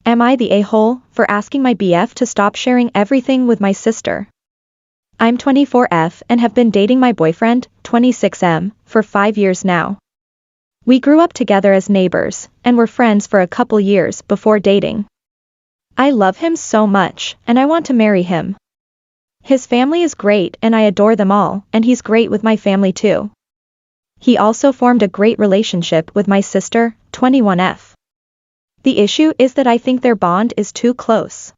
Am I the a-hole for asking my BF to stop sharing everything with my sister? I'm 24F and have been dating my boyfriend, 26M, for 5 years now. We grew up together as neighbors, and were friends for a couple years before dating. I love him so much, and I want to marry him. His family is great and I adore them all, and he's great with my family too. He also formed a great relationship with my sister, 21F. The issue is that I think their bond is too close.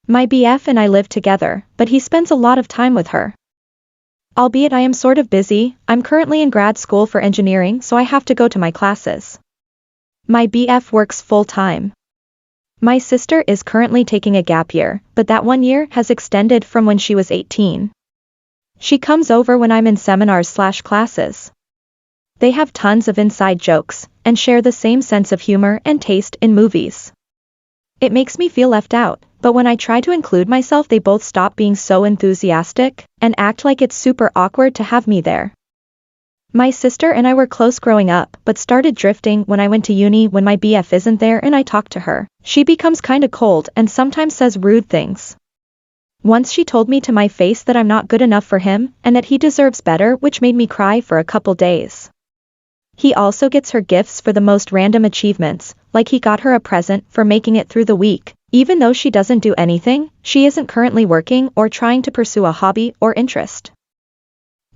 My BF and I live together, but he spends a lot of time with her. Albeit I am sort of busy, I'm currently in grad school for engineering, so I have to go to my classes. My BF works full-time. My sister is currently taking a gap year, but that 1 year has extended from when she was 18. She comes over when I'm in seminars/classes. They have tons of inside jokes, and share the same sense of humor and taste in movies. It makes me feel left out, but when I try to include myself they both stop being so enthusiastic, and act like it's super awkward to have me there. My sister and I were close growing up, but started drifting when I went to uni. When my BF isn't there and I talk to her, she becomes kinda cold and sometimes says rude things. Once she told me to my face that I'm not good enough for him, and that he deserves better, which made me cry for a couple days. He also gets her gifts for the most random achievements, like he got her a present for making it through the week. Even though she doesn't do anything, she isn't currently working or trying to pursue a hobby or interest.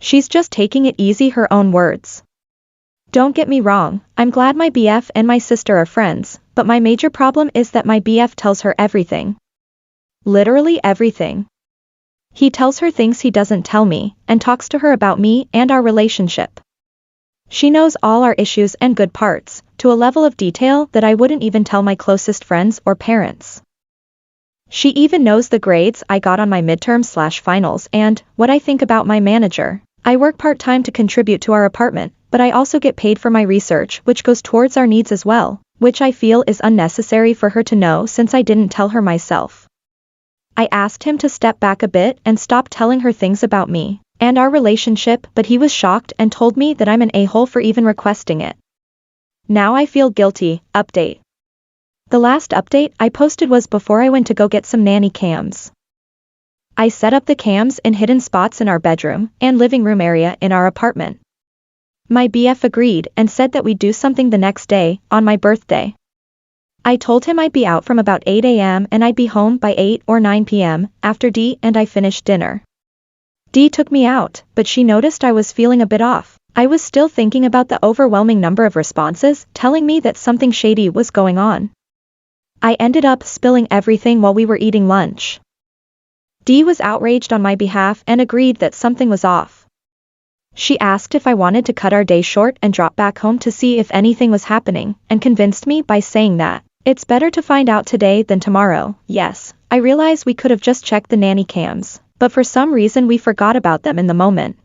She's just taking it easy, her own words. Don't get me wrong, I'm glad my BF and my sister are friends, but my major problem is that my BF tells her everything. Literally everything. He tells her things he doesn't tell me, and talks to her about me and our relationship. She knows all our issues and good parts, to a level of detail that I wouldn't even tell my closest friends or parents. She even knows the grades I got on my midterms/finals and what I think about my manager. I work part-time to contribute to our apartment, but I also get paid for my research, which goes towards our needs as well, which I feel is unnecessary for her to know since I didn't tell her myself. I asked him to step back a bit and stop telling her things about me and our relationship, but he was shocked and told me that I'm an a-hole for even requesting it. Now I feel guilty. Update. The last update I posted was before I went to go get some nanny cams. I set up the cams in hidden spots in our bedroom and living room area in our apartment. My BF agreed and said that we'd do something the next day, on my birthday. I told him I'd be out from about 8 a.m. and I'd be home by 8 or 9 p.m. after Dee and I finished dinner. Dee took me out, but she noticed I was feeling a bit off. I was still thinking about the overwhelming number of responses telling me that something shady was going on. I ended up spilling everything while we were eating lunch. Dee was outraged on my behalf and agreed that something was off. She asked if I wanted to cut our day short and drop back home to see if anything was happening, and convinced me by saying that it's better to find out today than tomorrow. Yes, I realize we could have just checked the nanny cams, but for some reason we forgot about them in the moment.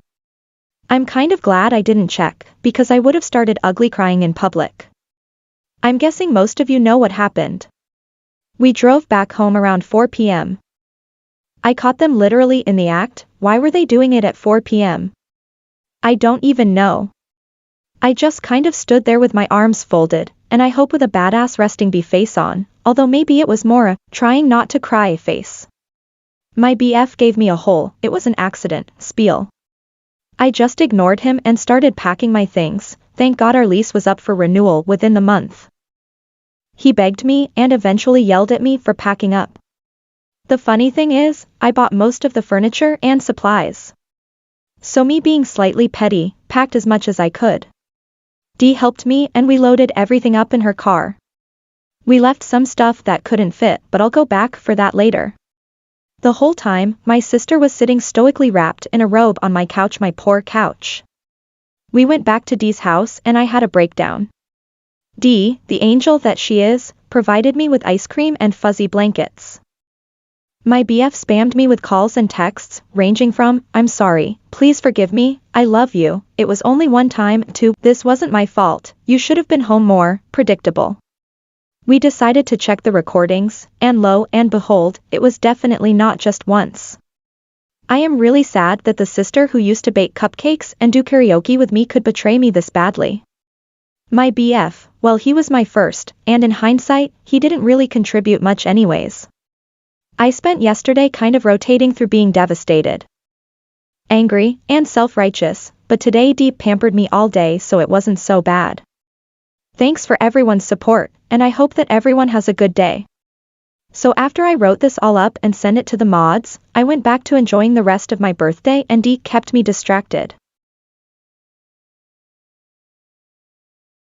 I'm kind of glad I didn't check, because I would have started ugly crying in public. I'm guessing most of you know what happened. We drove back home around 4 p.m. I caught them literally in the act. Why were they doing it at 4 p.m.? I don't even know. I just kind of stood there with my arms folded, and I hope with a badass resting bee face on, although maybe it was more a trying not to cry face. My BF gave me a whole "it was an accident" spiel. I just ignored him and started packing my things. Thank God our lease was up for renewal within the month. He begged me and eventually yelled at me for packing up. The funny thing is, I bought most of the furniture and supplies. So me being slightly petty, packed as much as I could. Dee helped me and we loaded everything up in her car. We left some stuff that couldn't fit, but I'll go back for that later. The whole time, my sister was sitting stoically wrapped in a robe on my couch, my poor couch. We went back to Dee's house and I had a breakdown. Dee, the angel that she is, provided me with ice cream and fuzzy blankets. My BF spammed me with calls and texts, ranging from, "I'm sorry, please forgive me, I love you, it was only one time," to, "This wasn't my fault, you should have been home more," predictable. We decided to check the recordings, and lo and behold, it was definitely not just once. I am really sad that the sister who used to bake cupcakes and do karaoke with me could betray me this badly. My BF, well he was my first, and in hindsight, he didn't really contribute much anyways. I spent yesterday kind of rotating through being devastated, angry, and self-righteous, but today Deep pampered me all day so it wasn't so bad. Thanks for everyone's support, and I hope that everyone has a good day. So after I wrote this all up and sent it to the mods, I went back to enjoying the rest of my birthday and Deep kept me distracted.